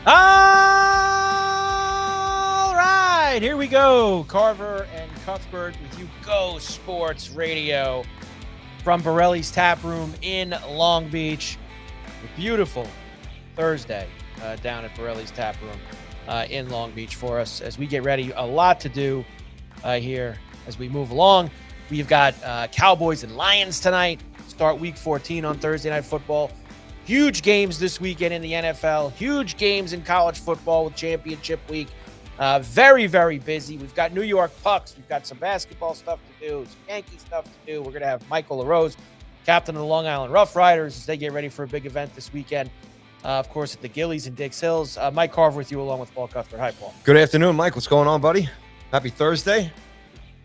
All right, here we go. Carver and Cuthbert with you. Go Sports Radio from Borelli's Tap Room in Long Beach. A beautiful Thursday down at Borelli's Tap Room in Long Beach for us as we get ready. A lot to do here as we move along. We've got Cowboys and Lions tonight. Start Week 14 on Thursday Night Football. Huge games this weekend in the NFL. Huge games in college football with championship week. Very, very busy. We've got New York Pucks. We've got some basketball stuff to do, some Yankee stuff to do. We're going to have Michael LaRose, captain of the Long Island Rough Riders, as they get ready for a big event this weekend. Of course, at the Gillies in Dix Hills. Mike Carver with you along with Paul Cuthbert. Hi, Paul. Good afternoon, Mike. What's going on, buddy? Happy Thursday.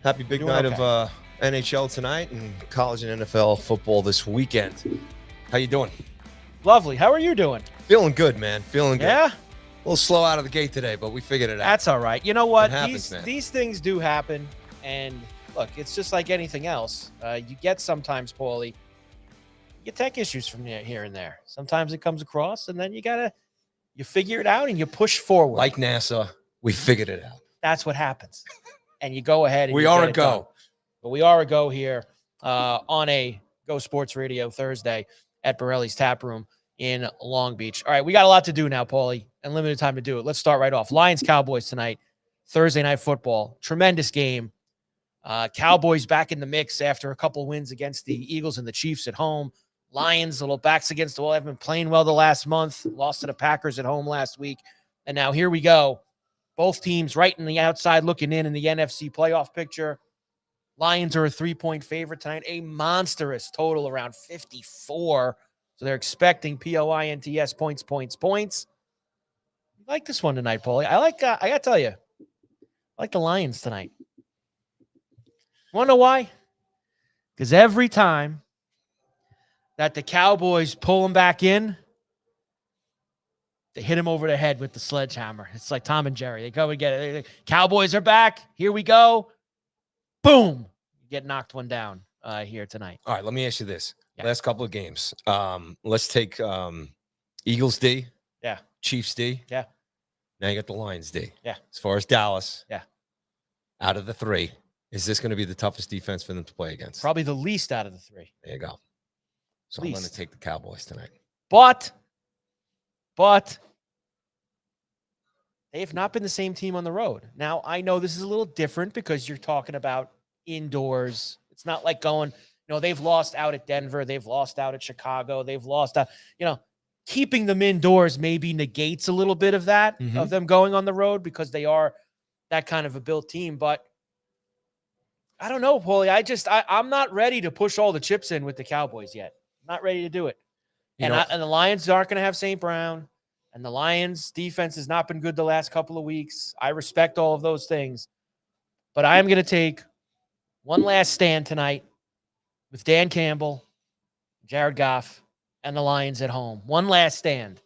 Happy big night of NHL tonight and college and NFL football this weekend. How you doing? Lovely. How are you doing? Feeling good, man. Feeling good. Yeah? A little slow out of the gate today, but we figured it out. That's all right. You know what? These things do happen. And look, it's just like anything else. You get sometimes, Paulie, you get tech issues from here and there. Sometimes it comes across, and then you figure it out and you push forward. Like NASA, we figured it out. That's what happens. And you go ahead and we are a go. Done. But we are a go here on a Go Sports Radio Thursday at Borelli's Tap Room in Long Beach. All right, we got a lot to do now, Paulie, and limited time to do it. Let's start right off. Lions-Cowboys tonight, Thursday Night Football. Tremendous game. Cowboys back in the mix after a couple wins against the Eagles and the Chiefs at home. Lions, a little backs against the wall. Have been playing well the last month. Lost to the Packers at home last week. And now here we go. Both teams right in the outside looking in the NFC playoff picture. Lions are a 3-point favorite tonight. A monstrous total around 54. So they're expecting POINTS points. I like this one tonight, Paulie. I got to tell you, I like the Lions tonight. Want to know why? Because every time that the Cowboys pull them back in, they hit him over the head with the sledgehammer. It's like Tom and Jerry. They go and get it. Cowboys are back. Here we go. Boom. You get knocked one down here tonight. All right, let me ask you this. Yeah. Last couple of games. Let's take Eagles D. Yeah. Chiefs D. Yeah. Now you got the Lions D. Yeah. As far as Dallas. Yeah. Out of the three, is this going to be the toughest defense for them to play against? Probably the least out of the three. There you go. So I'm going to take the Cowboys tonight. But they've not been the same team on the road. Now, I know this is a little different because you're talking about indoors. It's not like going, they've lost out at Denver. They've lost out at Chicago. They've lost out, keeping them indoors maybe negates a little bit of that, of them going on the road because they are that kind of a built team. But I don't know, Paulie. I'm not ready to push all the chips in with the Cowboys yet. I'm not ready to do it. And the Lions aren't going to have St. Brown. And the Lions' defense has not been good the last couple of weeks. I respect all of those things. But I am going to take one last stand tonight with Dan Campbell, Jared Goff, and the Lions at home. One last stand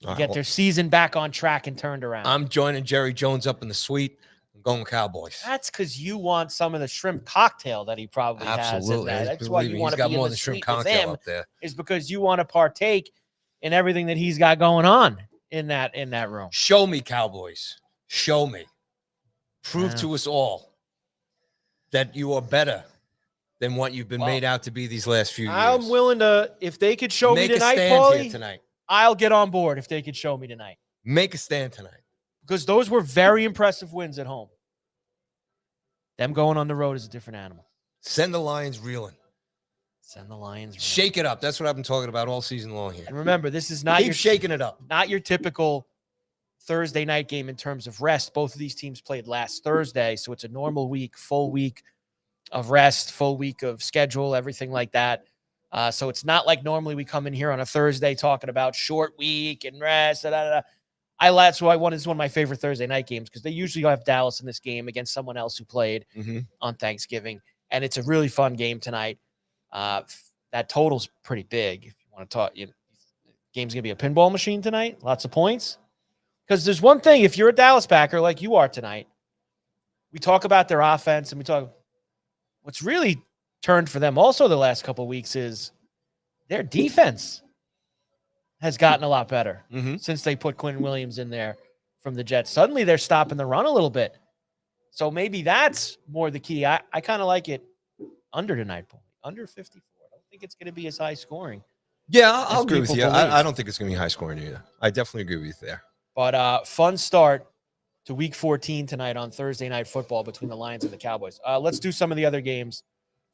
to get their season back on track and turned around. I'm joining Jerry Jones up in the suite. I'm going Cowboys. That's because you want some of the shrimp cocktail that he probably has in there. That's why you want to be in the suite with him, up there. is because you want to partake in everything that he's got going on in that room. Show me, Cowboys. Show me. Prove to us all that you are better than what you've been made out to be these last few years. I'm willing to, if they could show me tonight, Paulie, tonight. I'll get on board if they could show me tonight. Make a stand tonight. Because those were very impressive wins at home. Them going on the road is a different animal. Send the Lions reeling. Send the Lions reeling. Shake it up. That's what I've been talking about all season long here. And remember, this is not shaking it up. Not your typical Thursday night game in terms of rest. Both of these teams played last Thursday, so it's a normal week, full week of rest, full week of schedule, everything like that. So it's not like normally we come in here on a Thursday talking about short week and rest. That's why this is one of my favorite Thursday night games, because they usually have Dallas in this game against someone else who played on Thanksgiving. And it's a really fun game tonight. That total's pretty big. If you want to talk, game's going to be a pinball machine tonight. Lots of points. Because there's one thing, if you're a Dallas Packer like you are tonight, we talk about their offense and we talk what's really turned for them also the last couple of weeks is their defense. has gotten a lot better Mm-hmm. since they put Quinn Williams in there from the Jets. Suddenly they're stopping the run a little bit. So maybe that's more the key. I kind of like it under tonight, Paul. Under 54. I don't think it's going to be as high scoring. Yeah, I'll agree with you. believe. I don't think it's going to be high scoring either. I definitely agree with you there. But fun start to week 14 tonight on Thursday Night Football between the Lions and the Cowboys. Let's do some of the other games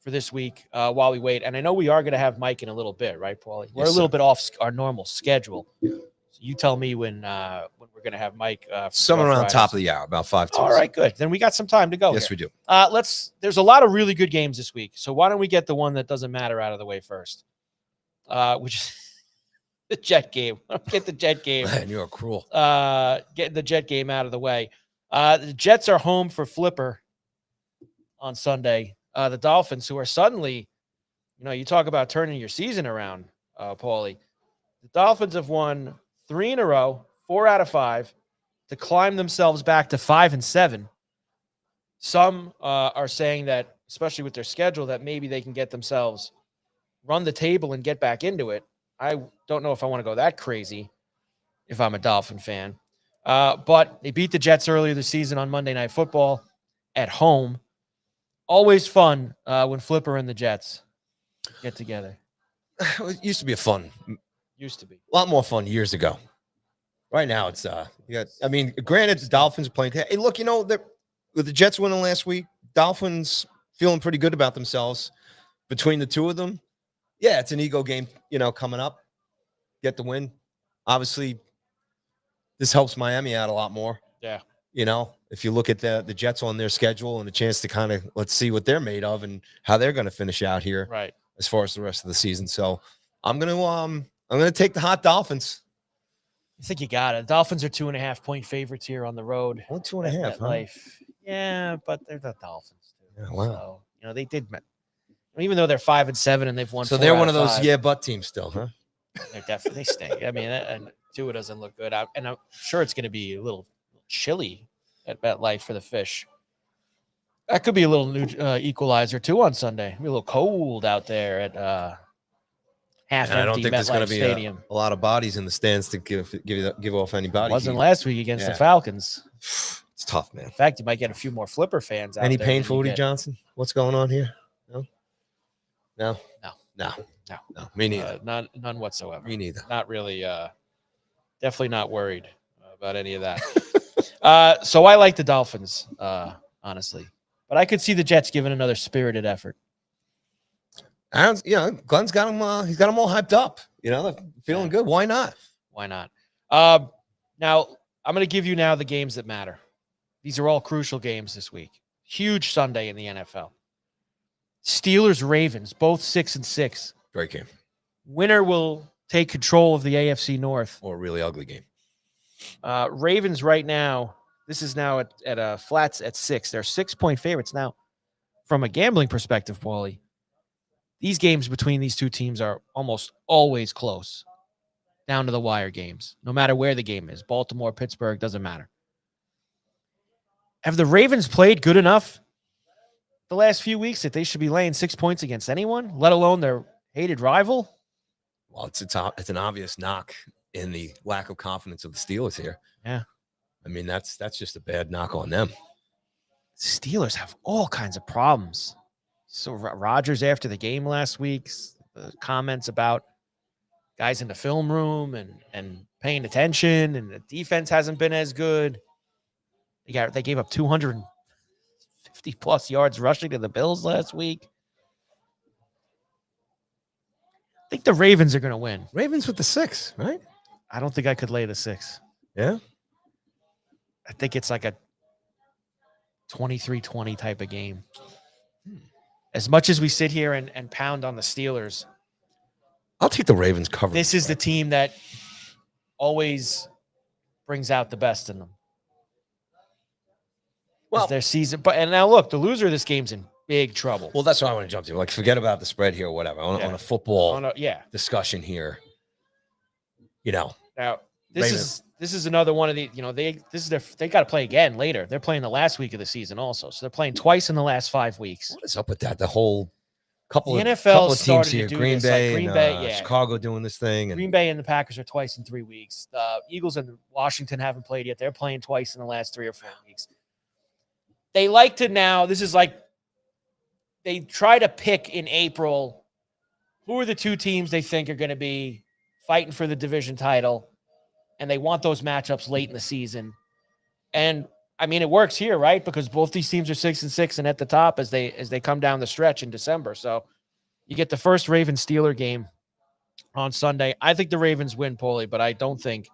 for this week while we wait. And I know we are going to have Mike in a little bit, right, Paulie? We're a little bit off our normal schedule. So you tell me when we're going to have Mike. Somewhere around top of the hour, about 5 2. All right, good. Then we got some time to go. Yes, here. we do. There's a lot of really good games this week. So why don't we get the one that doesn't matter out of the way first? Which is the Jet game. Get the Jet game. Man, you're cruel. Get the Jet game out of the way. The Jets are home for Flipper on Sunday. The Dolphins, who are suddenly, you talk about turning your season around, Paulie. The Dolphins have won 3 in a row, 4 out of 5, to climb themselves back to 5-7. Some are saying that, especially with their schedule, that maybe they can get themselves run the table and get back into it. I don't know if I want to go that crazy if I'm a Dolphin fan. But they beat the Jets earlier this season on Monday Night Football at home. Always fun when Flipper and the Jets get together. It used to be Used to be. a lot more fun years ago. Right now, it's granted, the Dolphins are playing. Hey, look, with the Jets winning last week, Dolphins feeling pretty good about themselves between the two of them. Yeah, it's an ego game, coming up. Get the win. Obviously, this helps Miami out a lot more. Yeah. If you look at the Jets on their schedule and a chance to kind of let's see what they're made of and how they're going to finish out here, right, as far as the rest of the season. So I'm gonna take the hot Dolphins. I think you got it. The Dolphins are 2.5-point favorites here on the road. 2.5, huh? Life. Yeah, but they're the Dolphins too. Yeah, wow. So, they did. Even though they're 5-7 and they've won. So they're one of those but teams still, huh? They're definitely stink. I mean, and Tua doesn't look good. And I'm sure it's going to be a little chilly at MetLife for the Fish. That could be a little new equalizer too on Sunday. It'll be a little cold out there at half empty. I don't think there's going to be Stadium. A lot of bodies in the stands to give off any body. Wasn't last week against the Falcons. It's tough, man. In fact, you might get a few more Flipper fans out Any there. pain for Woody Johnson? What's going on here? No. Me neither. None whatsoever. Me neither. Not really. Definitely not worried about any of that. So I like the Dolphins, honestly, but I could see the Jets giving another spirited effort. Glenn's got him. He's got them all hyped up. They're feeling good. Why not? Why not? Now I'm going to give you now the games that matter. These are all crucial games this week. Huge Sunday in the NFL. Steelers, Ravens, both 6-6. Great game. Winner will take control of the AFC North. Or a really ugly game. Ravens right now, this is now at flats at 6. They're 6-point favorites. Now, from a gambling perspective, Paulie, these games between these two teams are almost always close, down to the wire games, no matter where the game is. Baltimore, Pittsburgh, doesn't matter. Have the Ravens played good enough the last few weeks that they should be laying 6 points against anyone, let alone their hated rival? Well, it's an obvious knock in the lack of confidence of the Steelers here. Yeah. I mean, that's just a bad knock on them. Steelers have all kinds of problems. So Rodgers after the game last week, the comments about guys in the film room and paying attention, and the defense hasn't been as good. They gave up 250+ yards rushing to the Bills last week. I think the Ravens are going to win. Ravens with the 6, right? I don't think I could lay the 6. Yeah? I think it's like a 23-20 type of game. As much as we sit here and pound on the Steelers, I'll take the Ravens cover. This is the team that always brings out the best in them. Well, their season. And now look, the loser of this game's in big trouble. Well, that's what I want to jump to. Like, forget about the spread here or whatever. On a football discussion here. Now this is another one of the, they got to play again later. They're playing the last week of the season also. So they're playing twice in the last 5 weeks. What is up with that? The whole couple The of NFL teams started to here, do Green this, like Bay, Green and Bay, yeah. Chicago doing this thing, and Green Bay and the Packers are twice in 3 weeks. The Eagles and Washington haven't played yet. They're playing twice in the last 3 or 4 weeks. They like to now, this is like, they try to pick in April who are the 2 teams they think are going to be fighting for the division title, and they want those matchups late in the season. And I mean, it works here, right? Because both these teams are 6-6 and at the top as they come down the stretch in December. So you get the first Ravens-Steeler game on Sunday. I think the Ravens win, Paulie, but I don't think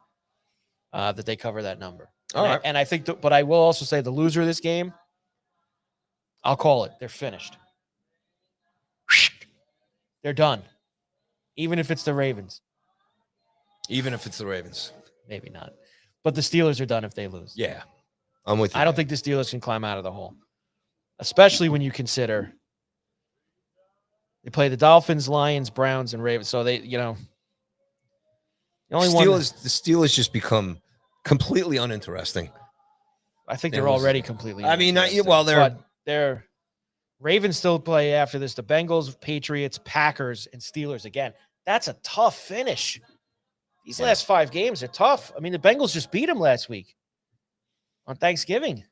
that they cover that number. All right. And I think, but I will also say the loser of this game, I'll call it. They're finished. They're done. Even if it's the Ravens. even if it's the Ravens. Maybe not. But the Steelers are done if they lose. Yeah, I'm with you. I don't think the Steelers can climb out of the hole, especially when you consider they play the Dolphins, Lions, Browns, and Ravens. So they, the only the Steelers just become completely uninteresting. I think they're already completely. I mean, they're Ravens still play after this. The Bengals, Patriots, Packers, and Steelers again. That's a tough finish. These last 5 games are tough. I mean, the Bengals just beat them last week on Thanksgiving.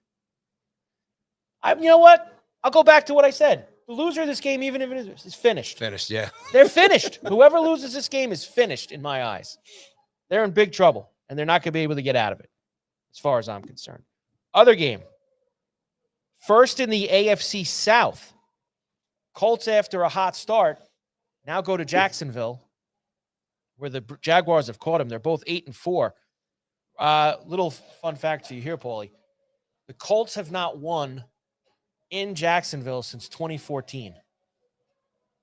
You know what? I'll go back to what I said. The loser of this game, even if it is finished. Finished, yeah. They're finished. Whoever loses this game is finished in my eyes. They're in big trouble, and they're not going to be able to get out of it, as far as I'm concerned. Other game. First in the AFC South. Colts, after a hot start, now go to Jacksonville, where the Jaguars have caught them. They're both 8-4. Little fun fact for you here, Paulie. The Colts have not won in Jacksonville since 2014. That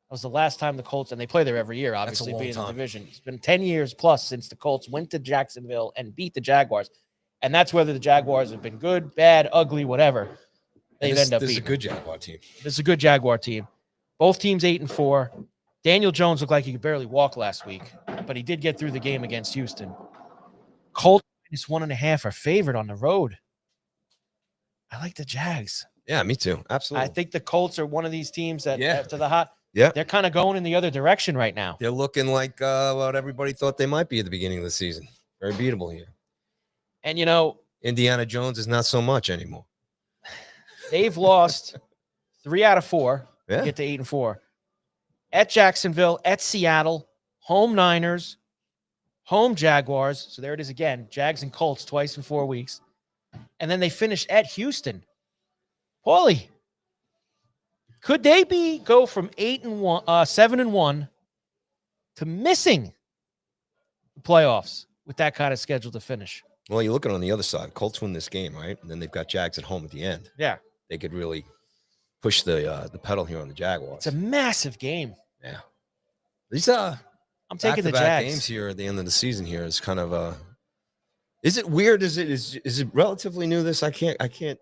was the last time the Colts, and they play there every year, obviously, being in the division. It's been 10 years plus since the Colts went to Jacksonville and beat the Jaguars. And that's whether the Jaguars have been good, bad, ugly, whatever. They've ended up beating. This is a good Jaguar team. This is a good Jaguar team. Both teams 8-4. Daniel Jones looked like he could barely walk last week, but he did get through the game against Houston. Colts -1.5 are favored on the road. I like the Jags. Yeah, me too. Absolutely. I think the Colts are one of these teams that after the hot, yeah, they're kind of going in the other direction right now. They're looking like what everybody thought they might be at the beginning of the season. Very beatable here. And, Indiana Jones is not so much anymore. They've lost 3 out of 4 to get to 8-4. At Jacksonville, at Seattle, home Niners, home Jaguars. So there it is again. Jags and Colts twice in 4 weeks. And then they finish at Houston. Paulie, could they go from 7-1 to missing the playoffs with that kind of schedule to finish? Well, you look at it on the other side. Colts win this game, right? And then they've got Jags at home at the end. Yeah. They could really push the pedal here on the Jaguars. It's a massive game. Yeah. These I'm taking the Jags. games here at the end of the season here is kind of is it weird? Is it relatively new? This I can't.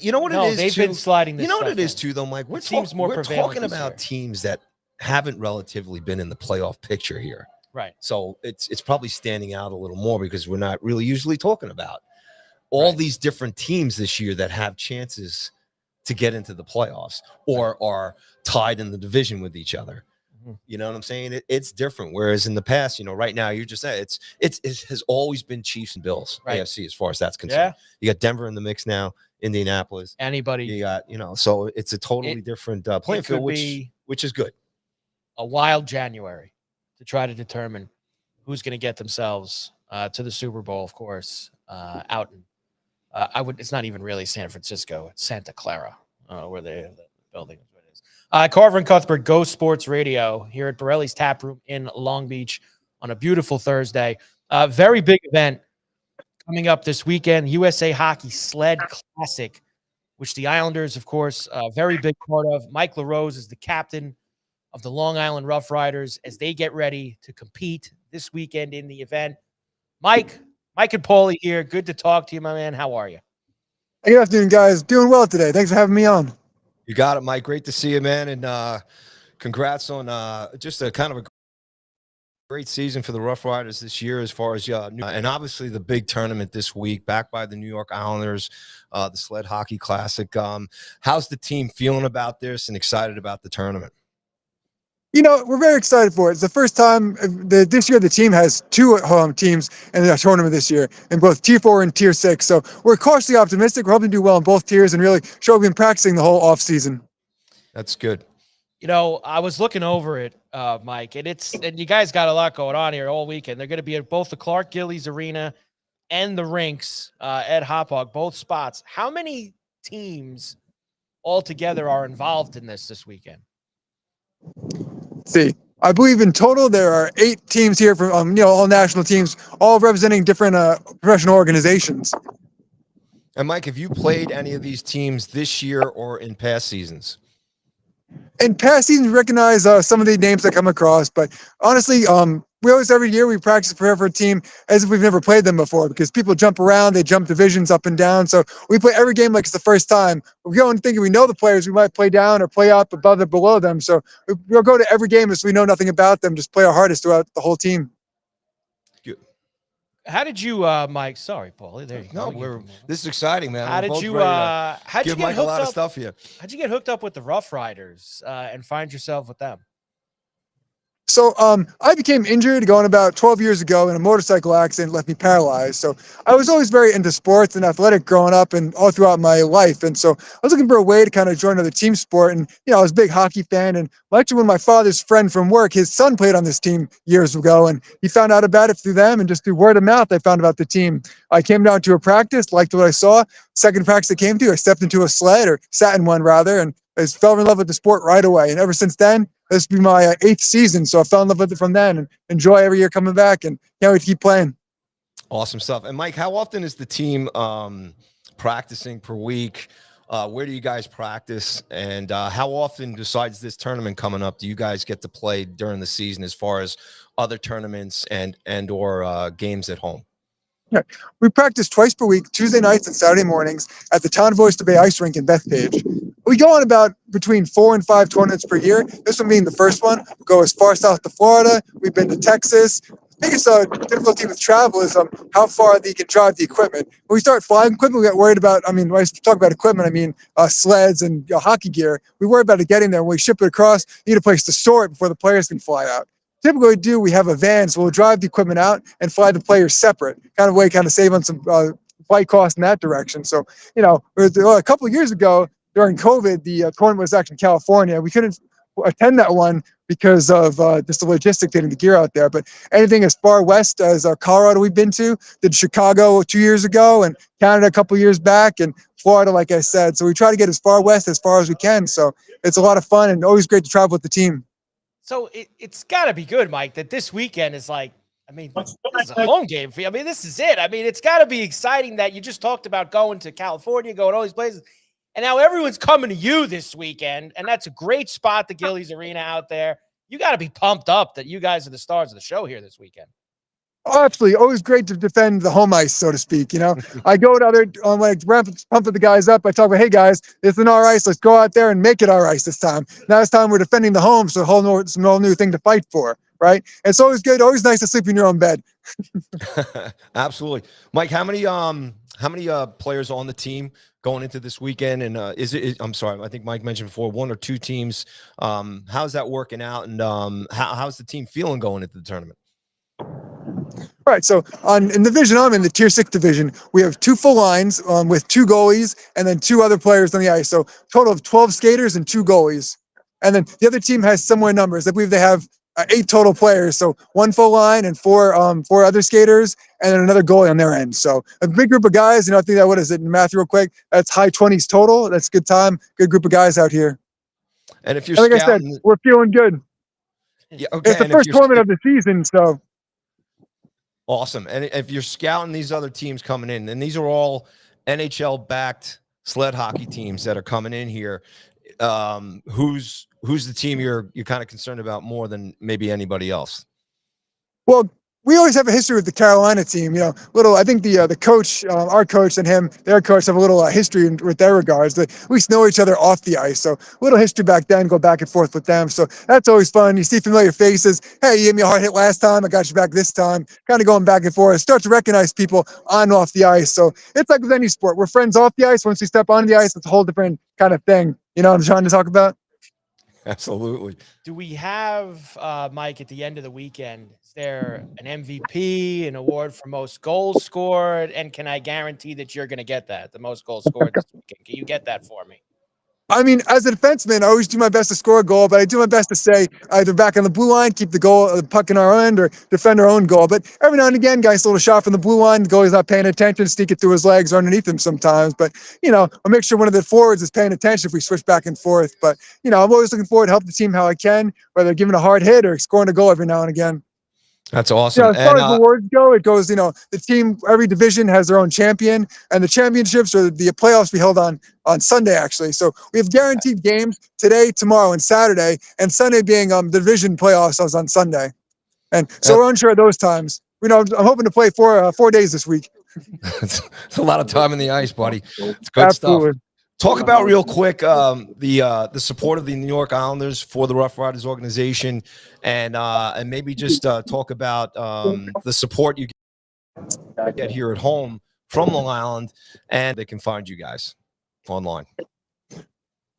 You know what it is? They've been sliding this. You know what it is too, though, Mike. We're talking about teams that haven't relatively been in the playoff picture here. Right. So it's probably standing out a little more because we're not really usually talking about all these different teams this year that have chances to get into the playoffs or are tied in the division with each other. Mm-hmm. You know what I'm saying? It's different. Whereas in the past, right now you're just saying it has always been Chiefs and Bills, AFC, as far as that's concerned. Yeah. You got Denver in the mix now, Indianapolis. Anybody. You got, so it's a totally different playing field, which is good. A wild January to try to determine who's going to get themselves to the Super Bowl, of course, out in it's not even really San Francisco. It's Santa Clara, where the building is. Carver and Cuthbert, Go Sports Radio here at Borelli's Tap Room in Long Beach on a beautiful Thursday. Very big event coming up this weekend, USA Hockey Sled Classic, which the Islanders, of course, a very big part of. Mike LaRose is the captain of the Long Island Rough Riders as they get ready to compete this weekend in the event. Mike and Paulie here. Good to talk to you, my man. How are you? Hey, good afternoon, guys. Doing well today. Thanks for having me on. You got it, Mike. Great to see you, man. And congrats on just a kind of a Great season for the Rough Riders this year as far as and obviously the big tournament this week, backed by the New York Islanders, the Sled Hockey Classic. How's the team feeling about this and excited about the tournament? We're very excited for it. It's the first time this year the team has two teams in the tournament this year, in both Tier 4 and Tier 6. So we're cautiously optimistic. We're hoping to do well in both tiers and really show we've been practicing the whole off season. That's good. I was looking over it, Mike, and you guys got a lot going on here all weekend. They're going to be at both the Clark Gillies Arena and the rinks at Hauppauge, both spots. How many teams altogether are involved in this weekend? Let's see, I believe in total there are 8 teams here from all national teams, all representing different professional organizations. And Mike, have you played any of these teams this year or in past seasons? In past seasons, we recognize some of the names that come across, but honestly, we always, every year, we practice prepare for a team as if we've never played them before, because people jump around, they jump divisions up and down. So we play every game like it's the first time. We go and thinking we know the players, we might play down or play up above or below them. So we'll go to every game as we know nothing about them, just play our hardest throughout the whole team. How did you, Mike? Sorry, Paulie. There you go. No, this is exciting, man. How'd you get Mike a lot of stuff here. How'd you get hooked up with the Rough Riders and find yourself with them? So I became injured going about 12 years ago in a motorcycle accident, left me paralyzed. So I was always very into sports and athletic growing up and all throughout my life. And so I was looking for a way to kind of join another team sport. And, I was a big hockey fan. And actually, when my father's friend from work, his son played on this team years ago. And he found out about it through them. And just through word of mouth, I found about the team. I came down to a practice, liked what I saw. Second practice I came to, I stepped into a sled, or sat in one rather, and I just fell in love with the sport right away. And ever since then, this will be my 8th season. So I fell in love with it from then and enjoy every year coming back, and can't wait to keep playing. Awesome stuff. And Mike, how often is the team practicing per week? Where do you guys practice? And how often, besides this tournament coming up, do you guys get to play during the season as far as other tournaments and or games at home? Yeah, we practice twice per week, Tuesday nights and Saturday mornings at the Town of Oyster Bay Ice Rink in Bethpage. We go on about between 4 and 5 tournaments per year. This one being the first one. We go as far south to Florida. We've been to Texas. The biggest difficulty with travel is how far you can drive the equipment. When we start flying equipment, we get worried about, when I talk about equipment, I mean sleds and hockey gear. We worry about it getting there. When we ship it across, you need a place to store it before the players can fly out. Typically we have a van, so we'll drive the equipment out and fly the players separate, kind of save on some flight costs in that direction. So, a couple of years ago during COVID, the tournament was actually in California. We couldn't attend that one because of just the logistics getting the gear out there. But anything as far west as Colorado we've been to, did Chicago 2 years ago, and Canada a couple of years back, and Florida, like I said. So we try to get as far west as far as we can. So it's a lot of fun and always great to travel with the team. So it's got to be good, Mike, that this weekend is this is a home game for you. This is it. It's got to be exciting that you just talked about going to California, going all these places, and now everyone's coming to you this weekend, and that's a great spot, the Gillies Arena out there. You got to be pumped up that you guys are the stars of the show here this weekend. Oh, absolutely. Always great to defend the home ice, so to speak. I go to other, pumping the guys up. I talk about, hey guys, it's an our ice. Let's go out there and make it our ice this time. Now it's time we're defending the home, so it's a whole new thing to fight for, right? It's always good. Always nice to sleep in your own bed. Absolutely, Mike. How many players on the team going into this weekend? And I'm sorry, I think Mike mentioned before 1 or 2 teams. How's that working out? And how's the team feeling going into the tournament? All right, so in the division I'm in, the Tier 6 division, we have 2 full lines with 2 goalies and then 2 other players on the ice. So total of 12 skaters and 2 goalies. And then the other team has similar numbers. I believe they have 8 total players. So 1 full line and 4 other skaters, and then another goalie on their end. So a big group of guys. I think that, what is it in math real quick? That's high 20s total. That's a good time. Good group of guys out here. And if you're like I said, we're feeling good. Yeah, okay. It's the first tournament of the season, so. Awesome. And if you're scouting these other teams coming in, and these are all NHL-backed sled hockey teams that are coming in here, who's the team you're kind of concerned about more than maybe anybody else? Well, we always have a history with the Carolina team. You know, I think the coach, our coach and him, their coach have a little history with their regards. They at least know each other off the ice. So a little history back then, go back and forth with them. So that's always fun. You see familiar faces. Hey, you gave me a hard hit last time. I got you back this time. Kind of going back and forth. Start to recognize people on and off the ice. So it's like with any sport. We're friends off the ice. Once we step on the ice, it's a whole different kind of thing. You know what I'm trying to talk about? Absolutely. Do we have, Mike, at the end of the weekend, is there an MVP, an award for most goals scored? And can I guarantee that you're going to get that, the most goals scored this weekend? Can you get that for me? I mean, as a defenseman, I always do my best to score a goal, but I do my best to stay either back on the blue line, keep the goal, the puck in our end, or defend our own goal. But every now and again, guys, a little shot from the blue line, the goalie's not paying attention, sneak it through his legs or underneath him sometimes. But, you know, I'll make sure one of the forwards is paying attention if we switch back and forth. But, you know, I'm always looking forward to help the team how I can, whether giving a hard hit or scoring a goal every now and again. That's awesome. Yeah, as far as awards go, it goes, you know, the team, every division has their own champion, and the championships or the playoffs we held on Sunday, actually. So we have guaranteed games today, tomorrow, and Saturday, and Sunday being the division playoffs was on Sunday. And so we're unsure of those times. You know, I'm hoping to play 4 days this week. It's a lot of time in the ice, buddy. It's good Absolutely. stuff. Talk about real quick the support of the New York Islanders for the Rough Riders organization, and maybe just talk about the support you get here at home from Long Island, and they can find you guys online. All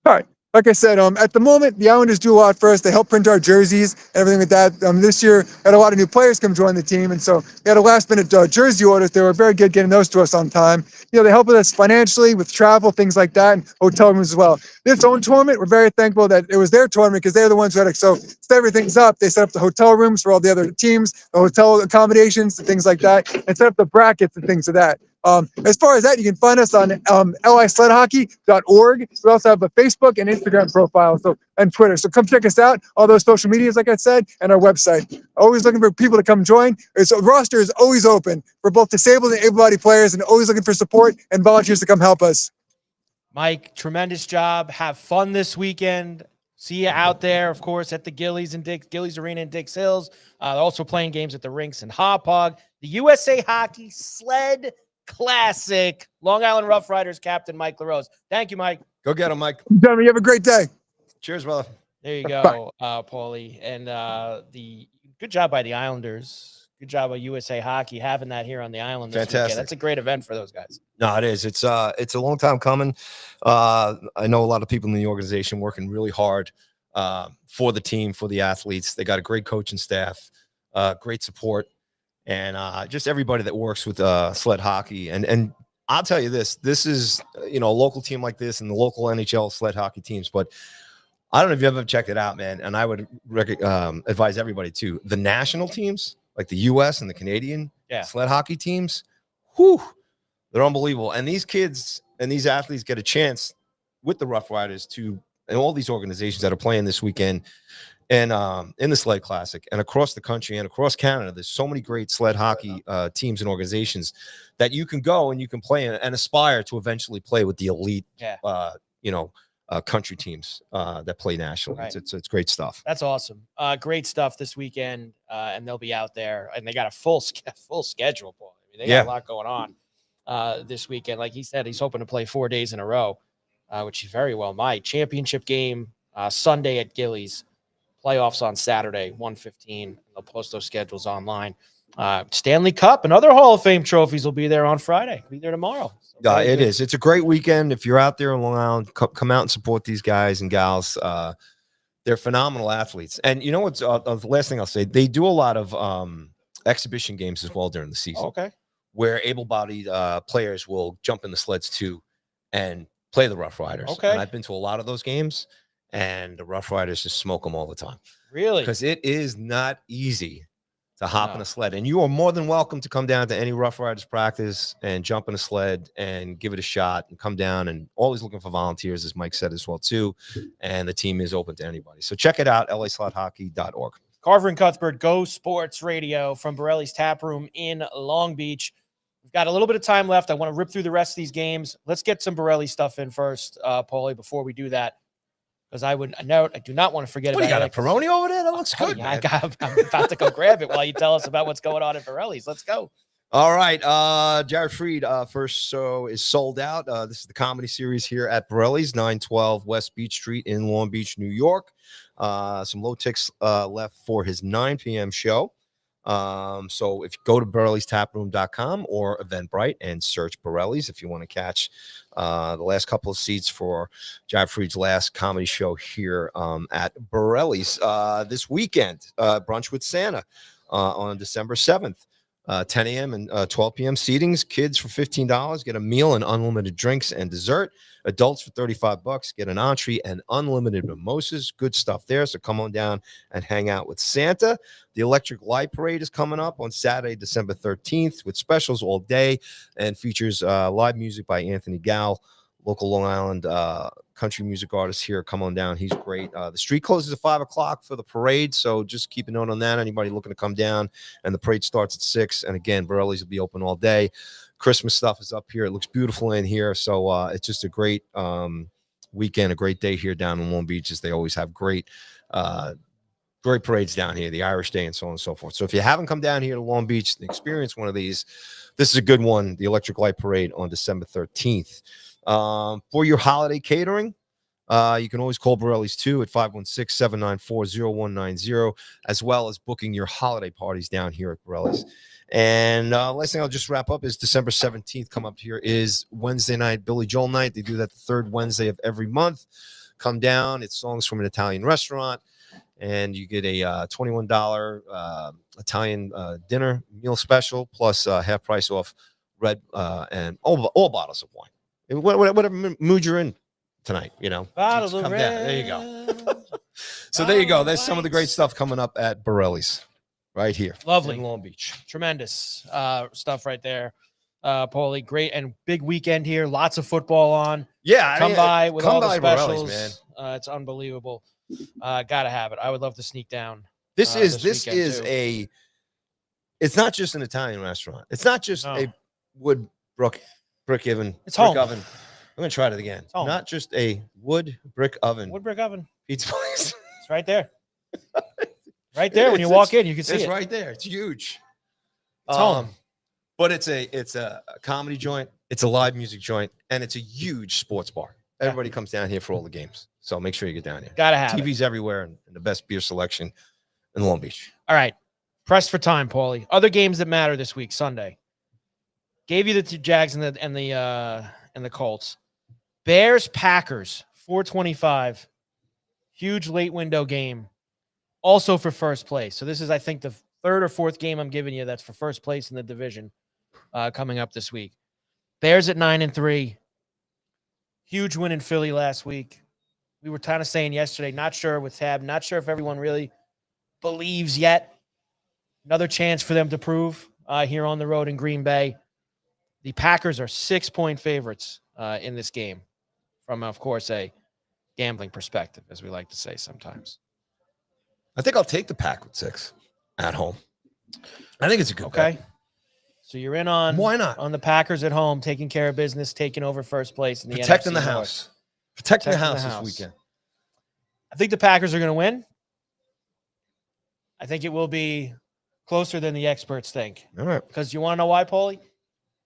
right. Like I said, at the moment, the Islanders do a lot for us. They help print our jerseys and everything like that. This year, had a lot of new players come join the team, and so we had a last-minute jersey orders. They were very good getting those to us on time. You know, they help with us financially with travel, things like that, and hotel rooms as well. This own tournament, we're very thankful that it was their tournament because they're the ones who had to set everything's up. They set up the hotel rooms for all the other teams, the hotel accommodations and things like that, and set up the brackets and things of that. As far as that, you can find us on lisledhockey.org. We also have a Facebook and Instagram profile, and Twitter. So come check us out. All those social medias, like I said, and our website. Always looking for people to come join. The roster is always open for both disabled and able-bodied players, and always looking for support and volunteers to come help us. Mike, tremendous job. Have fun this weekend. See you out there, of course, at the Gillies Arena in Dix Hills. They're also playing games at the rinks in Hauppauge. The USA Hockey Sled Classic. Long Island Rough Riders captain Mike LaRose. Thank you, Mike. Go get them, Mike. Gentlemen, you have a great day. Cheers, brother. There you go, Paulie. And the good job by the Islanders. Good job by USA Hockey having that here on the island this Fantastic. weekend. That's a great event for those guys. No, it is. It's a long time coming. I know a lot of people in the organization working really hard for the team, for the athletes. They got a great coaching staff, great support, and just everybody that works with sled hockey. And I'll tell you this is, you know, a local team like this and the local NHL sled hockey teams, but I don't know if you've ever checked it out, man. And I would advise everybody too. The national teams, like the U.S. and the Canadian sled hockey teams, whew, they're unbelievable. And these kids and these athletes get a chance with the Rough Riders and all these organizations that are playing this weekend and in the Sled Classic and across the country and across Canada. There's so many great sled hockey teams and organizations that you can go and you can play and aspire to eventually play with the elite, country teams that play nationally. Right. It's great stuff. That's awesome. Great stuff this weekend, and they'll be out there. And they got a full schedule, Paul. I mean, they got a lot going on this weekend. Like he said, he's hoping to play 4 days in a row, which he very well might. Championship game Sunday at Gillies. Playoffs on Saturday, 1:15. They'll post those schedules online. Stanley Cup and other Hall of Fame trophies will be there on Friday. Be there tomorrow. So it is. It's a great weekend. If you're out there in Long Island, come out and support these guys and gals. They're phenomenal athletes. And you know what's the last thing I'll say? They do a lot of exhibition games as well during the season. Okay. Where able-bodied players will jump in the sleds too and play the Rough Riders. Okay. And I've been to a lot of those games. And the Rough Riders just smoke them all the time. Really? Because it is not easy to hop in a sled. And you are more than welcome to come down to any Rough Riders practice and jump in a sled and give it a shot and come down. And always looking for volunteers, as Mike said as well, too. And the team is open to anybody. So check it out, lisledhockey.org. Carver and Cuthbert, Go Sports Radio from Borelli's Tap Room in Long Beach. We've got a little bit of time left. I want to rip through the rest of these games. Let's get some Borelli stuff in first, Paulie, before we do that. because I do not want to forget What do about you got, a it. Peroni over there? That looks Oh, good, yeah, man. I'm about to go grab it while you tell us about what's going on at Borelli's. Let's go. All right. Jared Freed, first show is sold out. This is the comedy series here at Borelli's, 912 West Beach Street in Long Beach, New York. Some low ticks left for his 9 p.m. show. So if you go to Borelli'sTapRoom.com or Eventbrite and search Borelli's if you want to catch the last couple of seats for Jared Freed's last comedy show here at Borelli's this weekend, Brunch with Santa on December 7th. 10 a.m. and 12 p.m. seatings. Kids for $15 get a meal and unlimited drinks and dessert. Adults for $35 get an entree and unlimited mimosas. Good stuff there. So come on down and hang out with Santa. The Electric Light Parade is coming up on Saturday, December 13th with specials all day and features live music by Anthony Gow, local Long Island country music artist here. Come on down. He's great. The street closes at 5 o'clock for the parade. So just keep a note on that. Anybody looking to come down, and the parade starts at 6. And again, Borelli's will be open all day. Christmas stuff is up here. It looks beautiful in here. So it's just a great weekend, a great day here down in Long Beach, as they always have great parades down here, the Irish Day and so on and so forth. So if you haven't come down here to Long Beach and experience one of these, this is a good one, the Electric Light Parade on December 13th. For your holiday catering, you can always call Borelli's too at 516-794-0190, as well as booking your holiday parties down here at Borelli's. And last thing I'll just wrap up is December 17th come up here is Wednesday night, Billy Joel night. They do that the third Wednesday of every month. Come down. It's songs from an Italian restaurant, and you get a $21 Italian dinner meal special plus half price off red and all bottles of wine. Whatever mood you're in tonight, Bottles come of down. red. There you go. So there you go. There's some of the great stuff coming up at Borelli's right here. Lovely. In Long Beach. Tremendous stuff right there. Paulie, great and big weekend here. Lots of football on. Yeah. Come by with all the specials. Borelli's, man. It's unbelievable. Gotta have it. I would love to sneak down. This is weekend, it's not just an Italian restaurant. It's not just a wood brick oven. It's home. Oven. I'm gonna try it again. Not just a wood brick oven. Wood brick oven. Pizza place. It's right there. Right there. When you walk in, you can see it's it. right there. It's huge. It's home. But it's a comedy joint. It's a live music joint, and it's a huge sports bar. Everybody comes down here for all the games. So make sure you get down here. Gotta have TVs everywhere and the best beer selection in Long Beach. All right. Pressed for time, Paulie. Other games that matter this week, Sunday. Gave you the Jags and the Colts. Bears, Packers, 425. Huge late window game. Also for first place. So this is, I think, the third or fourth game I'm giving you that's for first place in the division coming up this week. Bears at 9-3. Huge win in Philly last week. We were kind of saying yesterday, not sure with Tab, not sure if everyone really believes yet. Another chance for them to prove here on the road in Green Bay. The Packers are 6-point favorites in this game from, of course, a gambling perspective, as we like to say sometimes. I think I'll take the Pack with 6 at home. I think it's a good bet. So you're in on why not on the Packers at home, taking care of business, taking over first place in the protecting NFC the North. house. Protecting the house this weekend. I think the Packers are going to win. I think it will be closer than the experts think. All right. Because you want to know why, Paulie?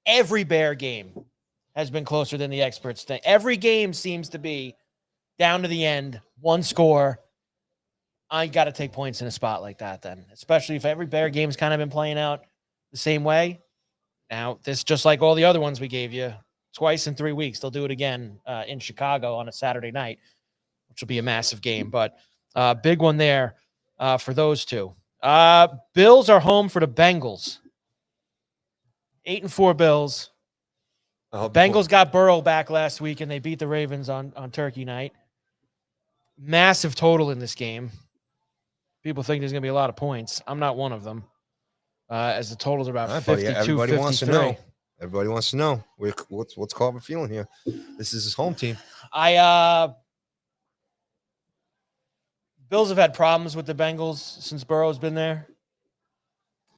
Every Bear game has been closer than the experts think. Every game seems to be down to the end, one score. I got to take points in a spot like that then, especially if every Bear game's kind of been playing out the same way. Now, this, just like all the other ones we gave you, twice in 3 weeks. They'll do it again in Chicago on a Saturday night, which will be a massive game. But big one there for those two. Bills are home for the Bengals. 8-4 Bills. Bengals got Burrow back last week, and they beat the Ravens on Turkey night. Massive total in this game. People think there's going to be a lot of points. I'm not one of them. As the totals are about 52, everybody 53. wants to know. Everybody wants to know what's Carver feeling here. This is his home team. Bills have had problems with the Bengals since Burrow's been there.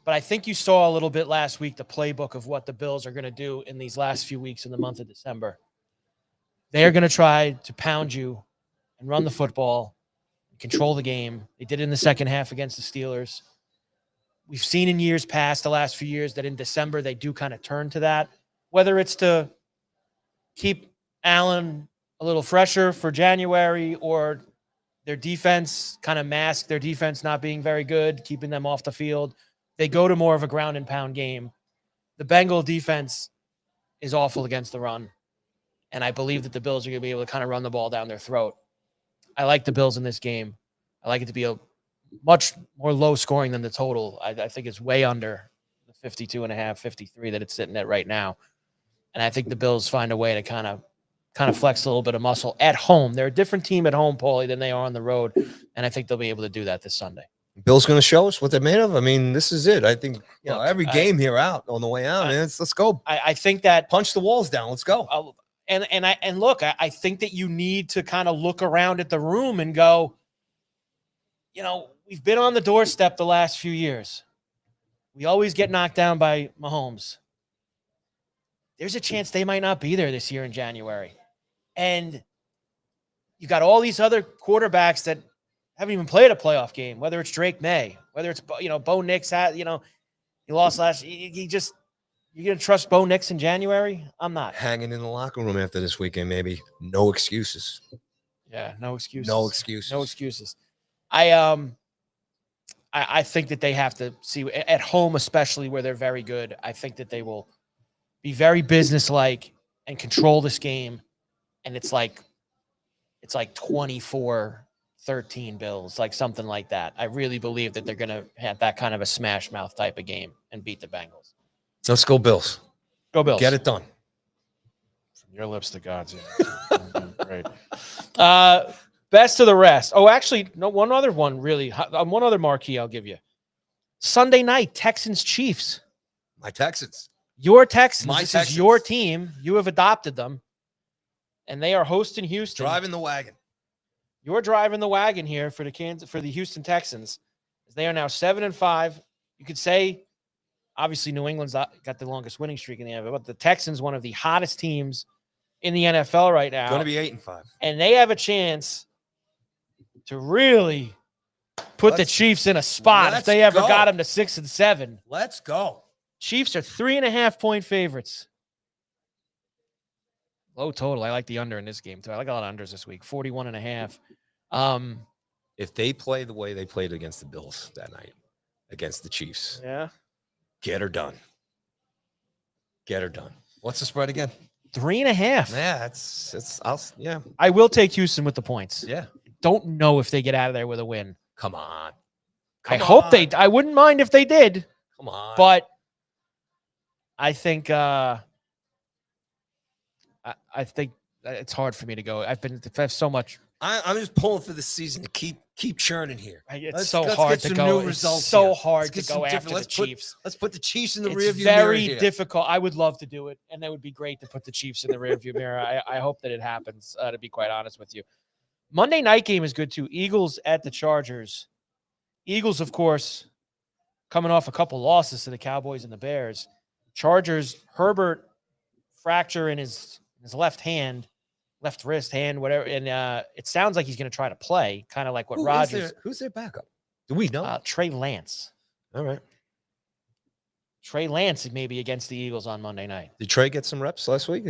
But I think you saw a little bit last week, the playbook of what the Bills are going to do in these last few weeks in the month of December. They are going to try to pound you and run the football, and control the game. They did it in the second half against the Steelers. We've seen in years past, the last few years, that in December they do kind of turn to that, whether it's to keep Allen a little fresher for January or their defense kind of mask their defense not being very good, keeping them off the field. They go to more of a ground and pound game. The Bengal defense is awful against the run, and I believe that the Bills are going to be able to kind of run the ball down their throat. I like the Bills in this game. I like it to be a much more low scoring than the total. I think it's way under the 52.5, 53 that it's sitting at right now. And I think the Bills find a way to kind of flex a little bit of muscle at home. They're a different team at home, Paulie, than they are on the road. And I think they'll be able to do that this Sunday. Bill's going to show us what they're made of. I mean, this is it. I think every Look, game here out on the way out, man. Let's go. I think that Punch the walls down. Let's go. And look, I think that you need to kind of look around at the room and go, we've been on the doorstep the last few years. We always get knocked down by Mahomes. There's a chance they might not be there this year in January. And you got all these other quarterbacks that haven't even played a playoff game, whether it's Drake May, whether it's, Bo Nix, he lost last year. You're going to trust Bo Nix in January? I'm not. Hanging in the locker room after this weekend, maybe. No excuses. Yeah, no excuses. No excuses. No excuses. I think that they have to see at home, especially where they're very good. I think that they will be very businesslike and control this game. And it's like 24-13 Bills, like something like that. I really believe that they're going to have that kind of a smash mouth type of game and beat the Bengals. Let's go Bills. Go Bills. Get it done. From your lips to God's ears. Great. Best of the rest. Oh, actually, no, one other one really. One other marquee I'll give you. Sunday night, Texans-Chiefs. My Texans. Your Texans. My This Texans. is your team. You have adopted them. And they are hosting Houston. Driving the wagon. You're driving the wagon here for the Houston Texans. They are now 7-5. You could say, obviously, New England's got the longest winning streak in the NFL, but the Texans, one of the hottest teams in the NFL right now. Going to be 8-5. And they have a chance to really put the Chiefs in a spot if they ever got them to 6-7. Let's go. Chiefs are 3.5-point favorites. Low total. I like the under in this game, too. I like a lot of unders this week. 41.5. If they play the way they played against the Bills that night, against the Chiefs, get her done. Get her done. What's the spread again? 3.5. Yeah, I will take Houston with the points. Yeah. Don't know if they get out of there with a win. Come on. I wouldn't mind if they did. Come on. But I think I think it's hard for me to go. I have so much. I'm just pulling for the season to keep churning here. It's so hard to go. It's so hard to go after the Chiefs. Let's put the Chiefs in the rearview mirror. It's very difficult. I would love to do it, and that would be great to put the Chiefs in the rearview mirror. I hope that it happens, to be quite honest with you. Monday night game is good, too. Eagles at the Chargers. Eagles, of course, coming off a couple losses to the Cowboys and the Bears. Chargers, Herbert fracture in his left wrist, hand, whatever. And it sounds like he's going to try to play, kind of like what Rodgers. Who's their backup? Do we know? Trey Lance. All right. Trey Lance maybe against the Eagles on Monday night. Did Trey get some reps last week?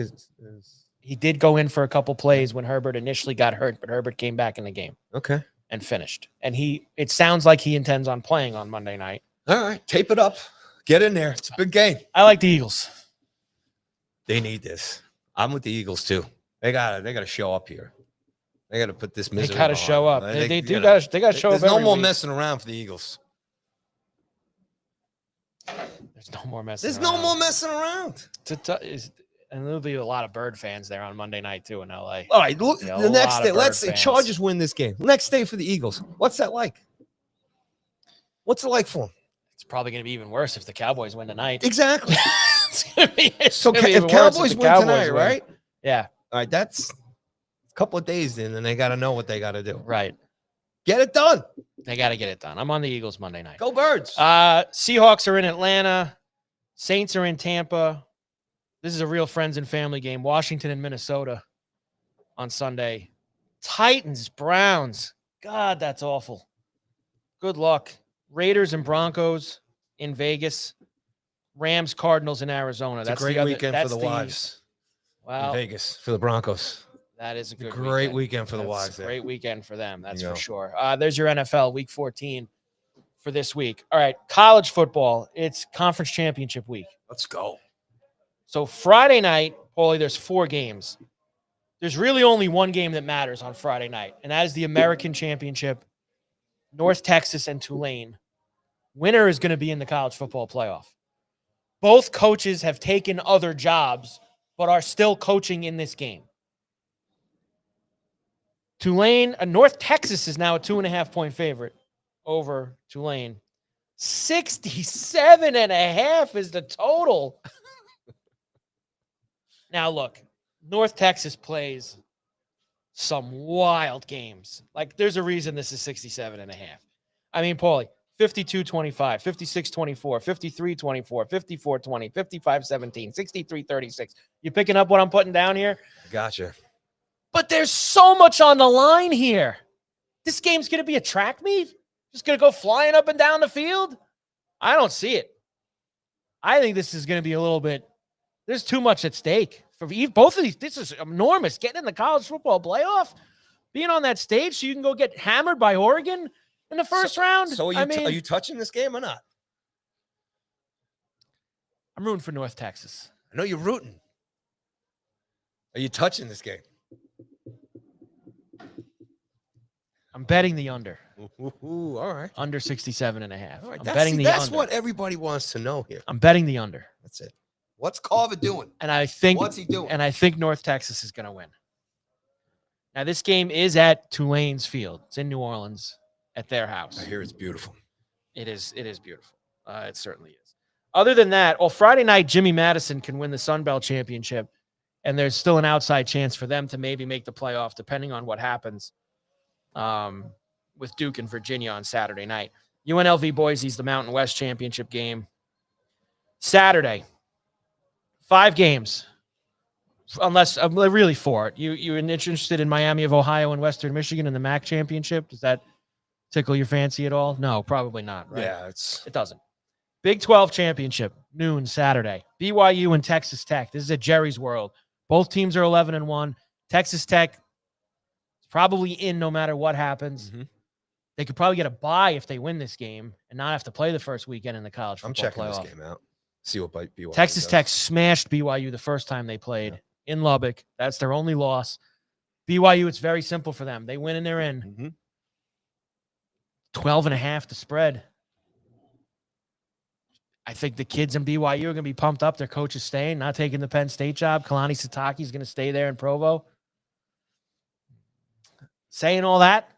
He did go in for a couple plays when Herbert initially got hurt, but Herbert came back in the game. Okay. And finished. And it sounds like he intends on playing on Monday night. All right. Tape it up. Get in there. It's a big game. I like the Eagles. They need this. I'm with the Eagles too. They gotta show up here. They gotta put this misery. They gotta behind show them. up. They gotta show up. There's no more week. messing around for the Eagles. There's no more messing. There's no more messing around. And there'll be a lot of Bird fans there on Monday night too in LA. All right, look, the next day. Let's say fans. Chargers win this game. Next day for the Eagles. What's that like? What's it like for them? It's probably going to be even worse if the Cowboys win tonight. Exactly. So if Cowboys win tonight, right? Yeah. All right, that's a couple of days in, and they got to know what they got to do. Right. Get it done. They got to get it done. I'm on the Eagles Monday night. Go Birds. Seahawks are in Atlanta. Saints are in Tampa. This is a real friends and family game. Washington and Minnesota on Sunday. Titans, Browns. God, that's awful. Good luck. Raiders and Broncos in Vegas. Rams, Cardinals in Arizona. It's That's a great the other, weekend for that's the wives in Wow, Vegas for the Broncos. that is a It's a good great weekend for the That's wives a there. great weekend for them. That's You for know. sure. There's your NFL Week 14 for this week. All right, college football. It's conference championship week. Let's go. So Friday night, Paulie, there's 4 games. There's really only one game that matters on Friday night, and that is the American Championship, North Texas and Tulane. Winner is going to be in the college football playoff. Both coaches have taken other jobs, but are still coaching in this game. North Texas is now a 2.5-point favorite over Tulane. 67.5 is the total. Now, look, North Texas plays some wild games. Like, there's a reason this is 67.5. I mean, Paulie, 52-25, 56-24, 53-24, 54-20, 55-17, 63-36. You picking up what I'm putting down here? Gotcha. But there's so much on the line here. This game's going to be a track meet? Just going to go flying up and down the field? I don't see it. I think this is going to be a little bit, there's too much at stake. For both of these, this is enormous. Getting in the college football playoff, being on that stage so you can go get hammered by Oregon in the first round. So are you touching this game or not? I'm rooting for North Texas. I know you're rooting. Are you touching this game? I'm betting the under. Ooh, all right. Under 67.5. All right. I'm betting the that's under. what everybody wants to know here. I'm betting the under. That's it. What's Carver doing? And I think What's he doing? And I think North Texas is going to win. Now, this game is at Tulane's field. It's in New Orleans at their house. I hear it's beautiful. It is beautiful. It certainly is. Other than that, Friday night, Jimmy Madison can win the Sun Belt Championship, and there's still an outside chance for them to maybe make the playoff, depending on what happens with Duke and Virginia on Saturday night. UNLV Boise's the Mountain West Championship game. Saturday, 5 games, unless really 4. You're interested in Miami of Ohio and Western Michigan in the MAC Championship? Does that tickle your fancy at all? No, probably not. Right? Yeah, It doesn't. Big 12 Championship, noon Saturday. BYU and Texas Tech. This is at Jerry's World. Both teams are 11-1. Texas Tech is probably in no matter what happens. Mm-hmm. They could probably get a bye if they win this game and not have to play the first weekend in the college football I'm checking playoff. this game out. See what BYU Texas does. Tech smashed BYU the first time they played in Lubbock. That's their only loss. BYU, it's very simple for them. They win and they're in. Mm-hmm. 12.5 to spread. I think the kids in BYU are going to be pumped up. Their coach is staying, not taking the Penn State job. Kalani Sitake is going to stay there in Provo. Saying all that,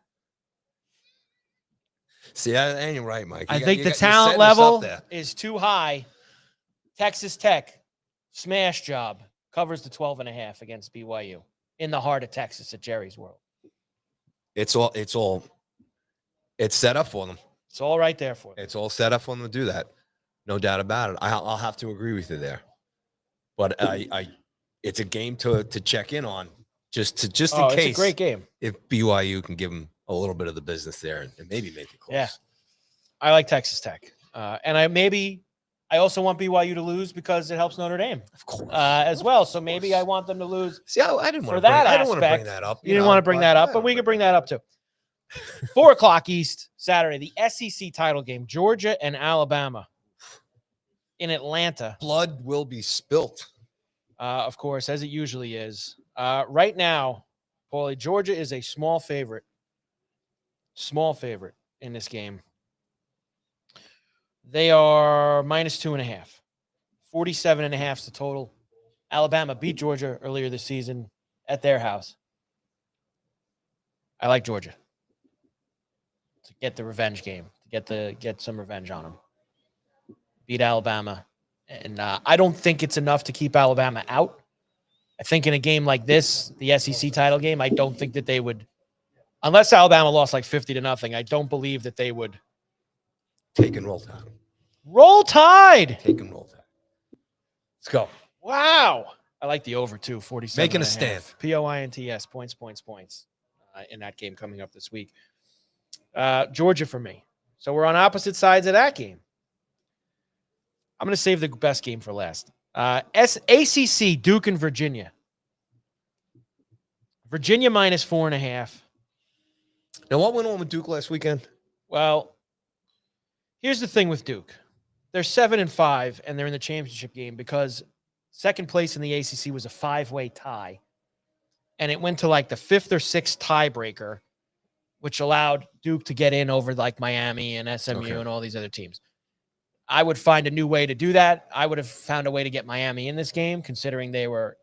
See, and you're right, Mike. I think the talent level is too high. Texas Tech, smash job, covers the 12.5 against BYU in the heart of Texas at Jerry's World. It's set up for them. It's all right there for them. It's all set up for them to do that. No doubt about it. I'll have to agree with you there. But it's a game to check in on just in case. It's a great game. If BYU can give them a little bit of the business there and maybe make it close. Yeah, I like Texas Tech, and I also want BYU to lose because it helps Notre Dame, Of course. as well. So maybe I want them to lose. See, I didn't want for to that I don't want to aspect. bring that up. You didn't want to bring that up, but we can bring that up too. 4:00 East Saturday, the SEC title game, Georgia and Alabama in Atlanta. Blood will be spilt. Of course, as it usually is. Right now, Paulie, Georgia is a small favorite in this game. They are -2.5. 47.5 is the total. Alabama beat Georgia earlier this season at their house. I like Georgia to get the revenge game, to get some revenge on them. Beat Alabama. And I don't think it's enough to keep Alabama out. I think in a game like this, the SEC title game, I don't think that they would, unless Alabama lost like 50-0, I don't believe that they would Take and roll tide. Roll Tide. Take and roll tide. Let's go. Wow. I like the over too, 47. Making a stand. POINTS, points. in that game coming up this week. Georgia for me. So we're on opposite sides of that game. I'm going to save the best game for last. ACC, Duke and Virginia. Virginia minus 4.5. Now, what went on with Duke last weekend? Well, here's the thing with Duke. They're 7-5, and they're in the championship game because second place in the ACC was a 5-way tie. And it went to like the 5th or 6th tiebreaker, which allowed Duke to get in over like Miami and SMU and all these other teams. I would find a new way to do that. I would have found a way to get Miami in this game, considering they were,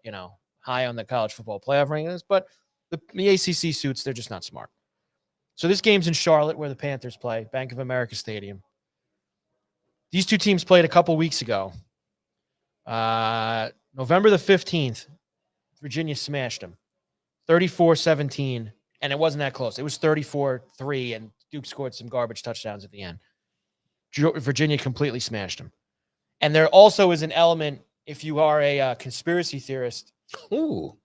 high on the college football playoff rankings. But the ACC suits, they're just not smart. So this game's in Charlotte, where the Panthers play, Bank of America Stadium. These two teams played a couple weeks ago. November the 15th, Virginia smashed them. 34-17, and it wasn't that close. It was 34-3, and Duke scored some garbage touchdowns at the end. Virginia completely smashed them. And there also is an element, if you are a conspiracy theorist. Ooh.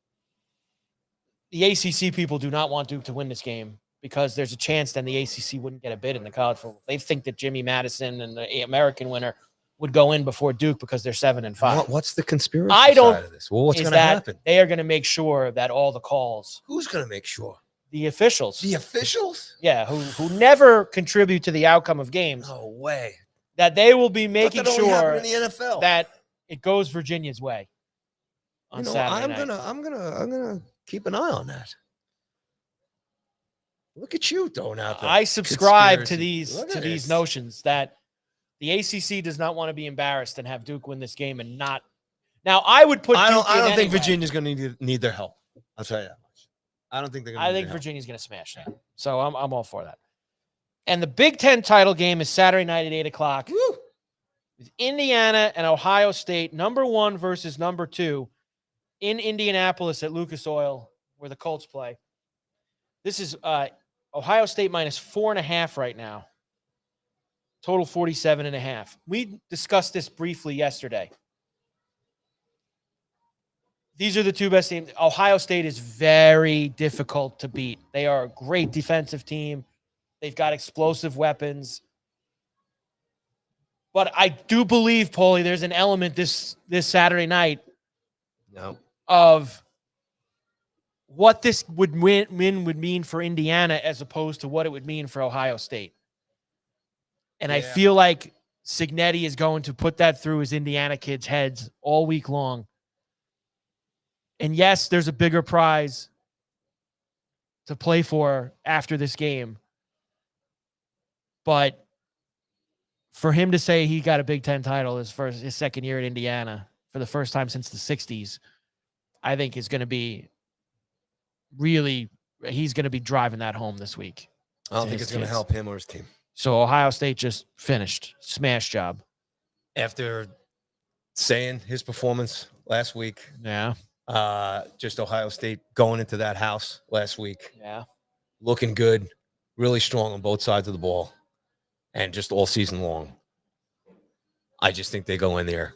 The ACC people do not want Duke to win this game because there's a chance then the ACC wouldn't get a bid in the college football. They think that Jimmy Madison and the American winner would go in before Duke because they're 7-5. What's the conspiracy side of this? Well, what's going to happen? They are going to make sure that all the calls. Who's going to make sure? The officials. The officials? Yeah, who never contribute to the outcome of games. No way. That they will be making sure in the NFL. that it goes Virginia's way on Saturday night. I'm gonna keep an eye on that. Look at you throwing out there. I subscribe to these notions that the ACC does not want to be embarrassed and have Duke win this game and not. Now, I would put. I don't think Virginia's going to need their help. I'll tell you that much. I don't think they're going to. I think Virginia's going to smash that. So I'm all for that. And the Big Ten title game is Saturday night at 8:00. Woo! With Indiana and Ohio State, number 1 versus number 2, in Indianapolis at Lucas Oil, where the Colts play. This is Ohio State minus 4.5 right now. Total 47.5. We discussed this briefly yesterday. These are the two best teams. Ohio State is very difficult to beat. They are a great defensive team. They've got explosive weapons. But I do believe, Paulie, there's an element this Saturday night of what this would mean for Indiana as opposed to what it would mean for Ohio State. And I feel like Cignetti is going to put that through his Indiana kids' heads all week long. And yes, there's a bigger prize to play for after this game. But for him to say he got a Big Ten title his second year at Indiana for the first time since the 60s, I think is going to be he's going to be driving that home this week. I don't think it's going to help him or his team. So Ohio State just finished. Smash job. After saying his performance last week. Yeah. Just Ohio State going into that house last week. Yeah. Looking good. Really strong on both sides of the ball. And just all season long. I just think they go in there.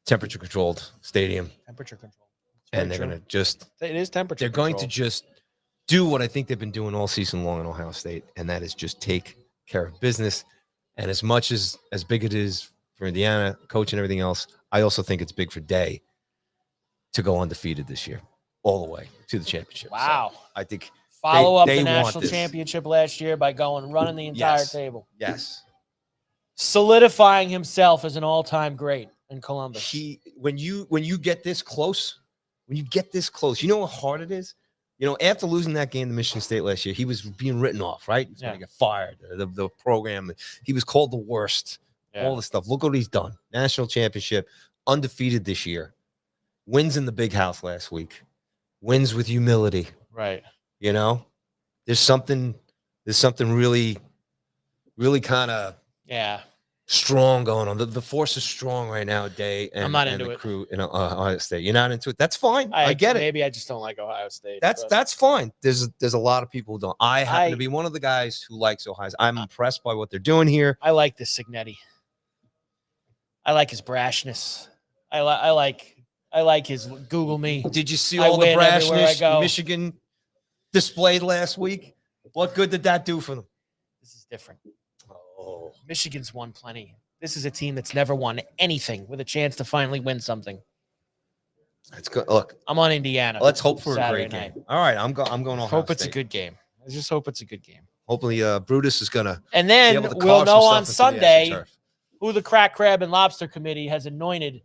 Temperature controlled stadium. Temperature control. And they're going to just. It is temperature They're going to just do what I think they've been doing all season long in Ohio State. And that is just take care of business. And as much as big it is for Indiana, coach and everything else, I also think it's big for Day to go undefeated this year, all the way to the championship. Wow. So I think follow up they the want national this. championship last year by running the entire table. Yes. Solidifying himself as an all-time great in Columbus. When you get this close, you know how hard it is? After losing that game to Michigan State last year, he was being written off, right? He was going to get fired. The program, he was called the worst. Yeah. All this stuff. Look what he's done. National championship, undefeated this year. Wins in the big house last week. Wins with humility. Right. There's something really, really kind of strong going on. The force is strong right now, Day, and, I'm not and into the it. crew in Ohio State. You're not into it. That's fine. I get it. Maybe I just don't like Ohio State. That's fine. There's a lot of people who don't. I happen to be one of the guys who likes Ohio State. I'm impressed by what they're doing here. I like this Cignetti. I like his brashness. I like his Google me. Did you see all the brashness? Michigan displayed last week? What good did that do for them? This is different. Oh, Michigan's won plenty. This is a team that's never won anything with a chance to finally win something. that's good. Look, I'm on Indiana. let's hope for Saturday a great night. game. All right, I'm going. Ohio Hope it's a State. good game. I just hope it's a good game. Hopefully, Brutus is gonna. And be then able to we'll carve some know stuff on into the Sunday AstroTurf. who the Crack Crab and Lobster Committee has anointed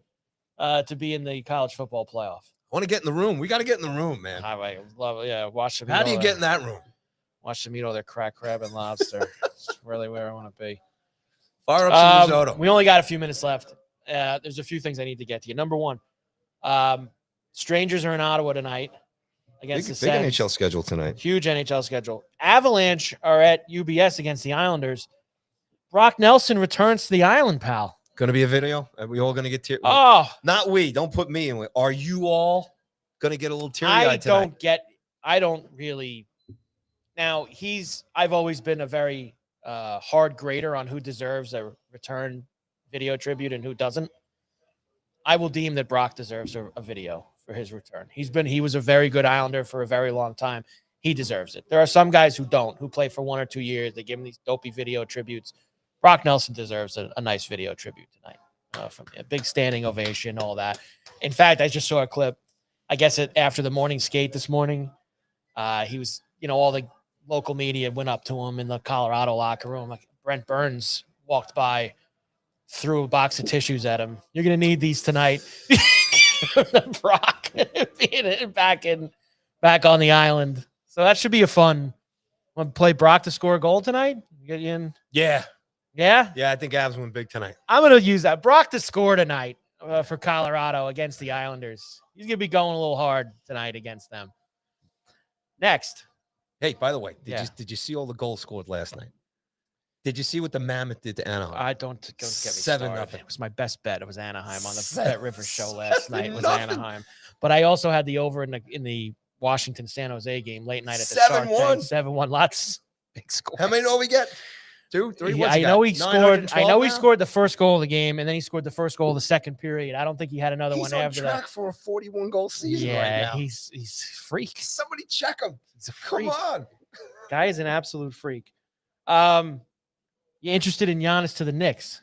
to be in the college football playoff. I want to get in the room. We got to get in the room, man. I love, yeah, watch them. How do you get in that room? Watch them eat all their crack crab and lobster. It's really where I want to be. Fire up some risotto. We only got a few minutes left. There's a few things I need to get to you. Number one, Strangers are in Ottawa tonight against the Big Sens. NHL schedule tonight. Huge NHL schedule. Avalanche are at UBS against the Islanders. Brock Nelson returns to the island, pal. Going to be a video? Are we all going to get teary? Oh, Not we. Don't put me in it. Are you all going to get a little teary-eyed tonight? I don't really. Now, I've always been a very hard grader on who deserves a return video tribute and who doesn't. I will deem that Brock deserves a video for his return. He was a very good Islander for a very long time. He deserves it. There are some guys who don't, who play for 1 or 2 years. They give him these dopey video tributes. Brock Nelson deserves a nice video tribute tonight. From a big standing ovation, all that. In fact, I just saw a clip. I guess after the morning skate this morning, he was, all the local media went up to him in the Colorado locker room. Like Brent Burns walked by, threw a box of tissues at him. You're gonna need these tonight. Brock being back on the island. So that should be a fun. Want to play Brock to score a goal tonight? Get you in? Yeah. Yeah? Yeah, I think Avs win big tonight. I'm going to use that. Brock to score tonight for Colorado against the Islanders. He's going to be going a little hard tonight against them. Next. Hey, by the way, Yeah. did you see all the goals scored last night? Did you see what the Mammoth did to Anaheim? I don't get me 7-0. started. It was my best bet. It was Anaheim on the 7 Bet River show last night. It was 7-0. Anaheim. But I also had the over in the Washington San Jose game late night at the 7-1. start. 7-1. Lots big scores. How many do we get? 2, 3. Yeah, What's I he know got? he scored. I know he now? scored the first goal of the game, and then he scored the first goal of the second period. I don't think he had another He's one on after track that. for a 41-goal season right Yeah, now. he's a freak. Somebody check him. He's a Come freak. on. Guy is an absolute freak. You interested in Giannis to the Knicks?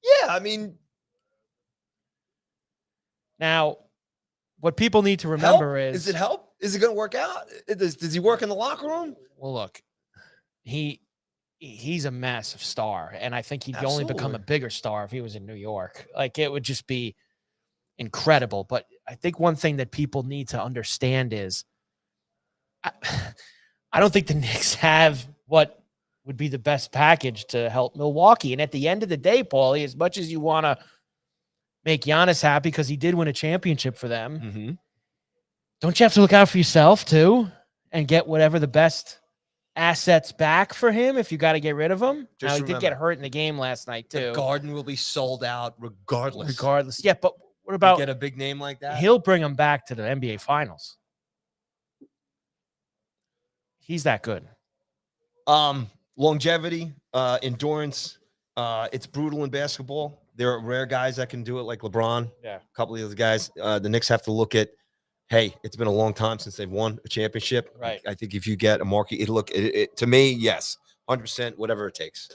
Yeah, I mean, Now, what people need to remember help? is it help? Is it going to work out? Does he work in the locker room? well, look, he's a massive star, and I think he'd only become a Absolutely. bigger star if he was in New York. Like it would just be incredible. But I think one thing that people need to understand is I don't think the Knicks have what would be the best package to help Milwaukee. And at the end of the day, Paulie, as much as you want to make Giannis happy because he did win a championship for them, Mm-hmm. don't you have to look out for yourself too and get whatever the best assets back for him if you got to get rid of him? Just Now, he did get remember, hurt in the game last night too. The Garden will be sold out regardless. Regardless. Yeah, but what You about get a big name like that? he'll bring him back to the NBA Finals. He's that good. Longevity, endurance. It's brutal in basketball. There are rare guys that can do it, like LeBron. Yeah. A couple of those guys. The Knicks have to look at, hey, it's been a long time since they've won a championship. Right. I think if you get a marquee, to me, yes, 100%, whatever it takes.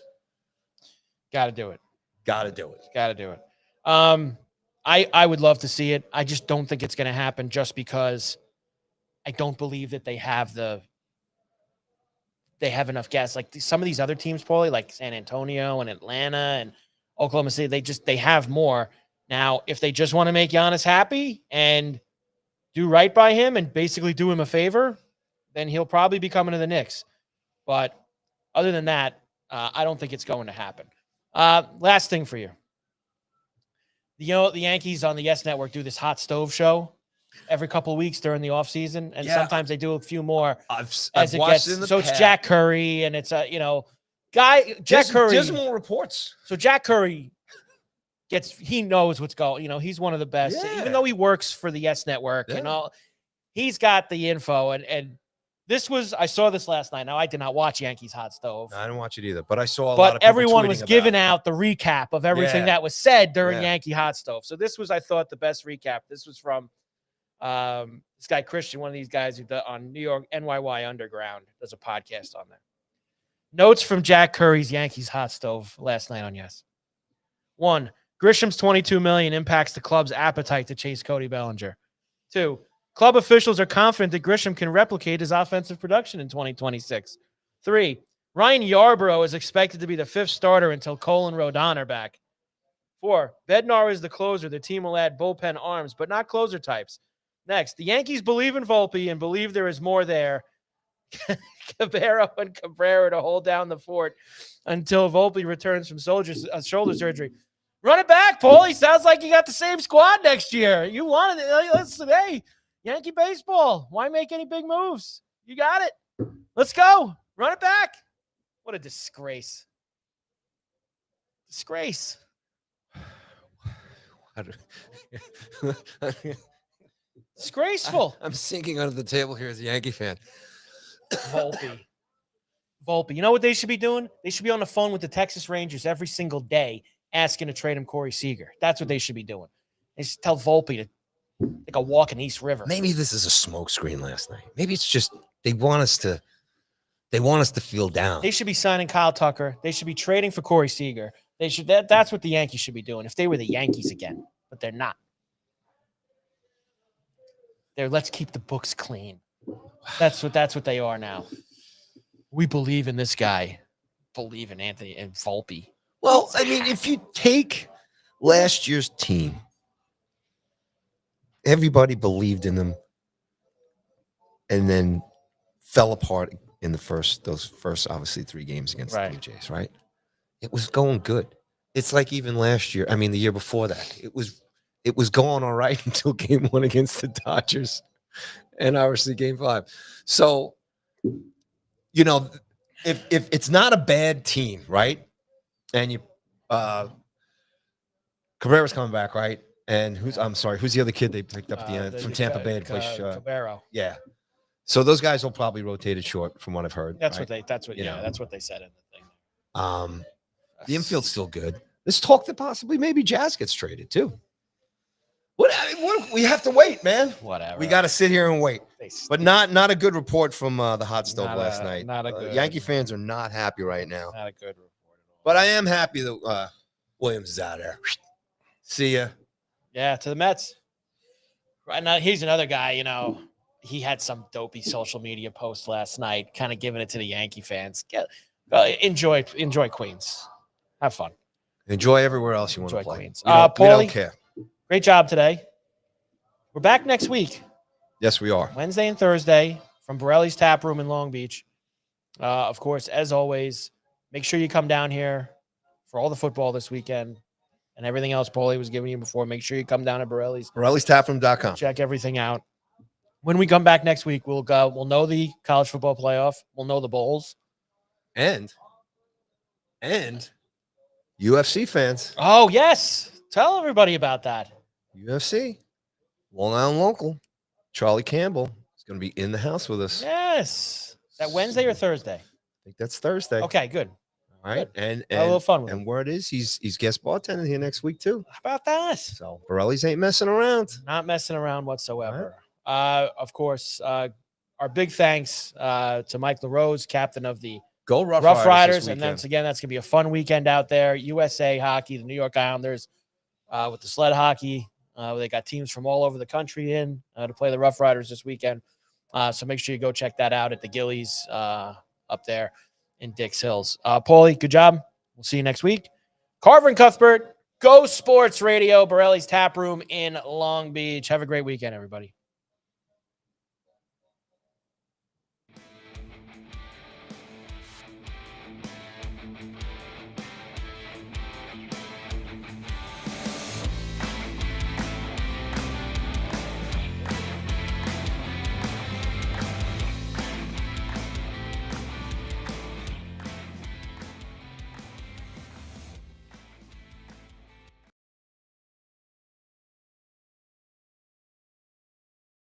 Got to do it. Got to do it. Got to do it. I would love to see it. I just don't think it's going to happen just because I don't believe that they have enough gas. Like some of these other teams, probably like San Antonio and Atlanta and Oklahoma City, they have more. Now, if they just want to make Giannis happy and do right by him and basically do him a favor, then he'll probably be coming to the Knicks. But other than that, I don't think it's going to happen. Last thing for you. The Yankees on the Yes Network do this hot stove show every couple of weeks during the offseason, and Yeah. sometimes they do a few more I've as it watched gets. it in the So it's past. Jack Curry, and it's Jack Curry. Dismal reports. So Jack Curry he knows what's going. He's one of the best, Yeah. even though he works for the Yes Network and Yeah. all. He's got the info, and I saw this last night. Now I did not watch Yankees Hot Stove. I didn't watch it either, but I saw a lot of But people everyone tweeting was about giving it. out the recap of everything Yeah. that was said during Yeah. Yankee Hot Stove. So this was, I thought, the best recap. This was from This guy Christian, one of these guys who does on New York NYY Underground, does a podcast on there. Notes from Jack Curry's Yankees hot stove last night on Yes. 1. Grisham's $22 million impacts the club's appetite to chase Cody Bellinger. 2. Club officials are confident that Grisham can replicate his offensive production in 2026. 3. Ryan Yarbrough is expected to be the 5th starter until Cole and Rodon are back. 4. Bednar is the closer. The team will add bullpen arms, but not closer types. Next, the Yankees believe in Volpe and believe there is more there. Cabero and Cabrera to hold down the fort until Volpe returns from shoulder surgery. Run it back, Paulie. Sounds like you got the same squad next year. You wanted it. Listen, hey, Yankee baseball. Why make any big moves? You got it. Let's go. Run it back. What a disgrace. Disgrace. Disgraceful. I'm sinking under the table here as a Yankee fan. Volpe. You know what they should be doing? They should be on the phone with the Texas Rangers every single day asking to trade him Corey Seager. That's what they should be doing. They should tell Volpe to take a walk in East River. Maybe this is a smokescreen last night. Maybe it's just they want us to feel down. They should be signing Kyle Tucker. They should be trading for Corey Seager. They should that's what the Yankees should be doing if they were the Yankees again, but they're not. They're let's keep the books clean. That's what they are now. We believe in this guy. Believe in Anthony and Volpe. Well, I mean, if you take last year's team, everybody believed in them and then fell apart in those first obviously 3 games against the Blue Jays, right? It was going good. It's like even last year, I mean the year before that, it was going all right until game 1 against the Dodgers and obviously game 5. So, you know, if it's not a bad team, right? And you Cabrera's coming back, right? And who's the other kid they picked up at the end from Tampa Bay to play Cabero. Yeah. So those guys will probably rotate it short from what I've heard. That's right? that's what they said in the thing. The infield's still good. Let's talk that possibly maybe Jazz gets traded too. What we have to wait, man. Whatever. We got to sit here and wait. But not a good report from the hot stove last night. Not a good. Yankee fans are not happy right now. Not a good report at all. But I am happy that Williams is out of there. See ya. Yeah, to the Mets. Right now, he's another guy. You know, he had some dopey social media post last night, kind of giving it to the Yankee fans. Enjoy Queens. Have fun. Enjoy everywhere else you want to play. Queens. We Paulie, don't care. Great job today. We're back next week. Yes, we are. Wednesday and Thursday from Borelli's Tap Room in Long Beach. Of course, as always, make sure you come down here for all the football this weekend and everything else Paulie was giving you before. Make sure you come down to Borelli's. Borelli'sTapRoom.com. Check everything out. When we come back next week, we'll know the college football playoff. We'll know the bowls. And UFC fans. Oh, yes. Tell everybody about that. UFC. Long Island local. Charlie Campbell is going to be in the house with us. Yes. Is that Wednesday or Thursday? I think that's Thursday. Okay, good. All right. Good. And Have a little fun with him. And word is he's guest bartending here next week too. How about that? So Borelli's ain't messing around. Not messing around whatsoever. Of course, our big thanks to Mike LaRose, captain of the Go Rough Riders. And once again, that's going to be a fun weekend out there. USA hockey, the New York Islanders with the sled hockey. They got teams from all over the country in to play the Rough Riders this weekend. So make sure you go check that out at the Gillies up there in Dix Hills. Paulie, good job. We'll see you next week. Carver and Cuthbert, Go Sports Radio, Borelli's Tap Room in Long Beach. Have a great weekend, everybody.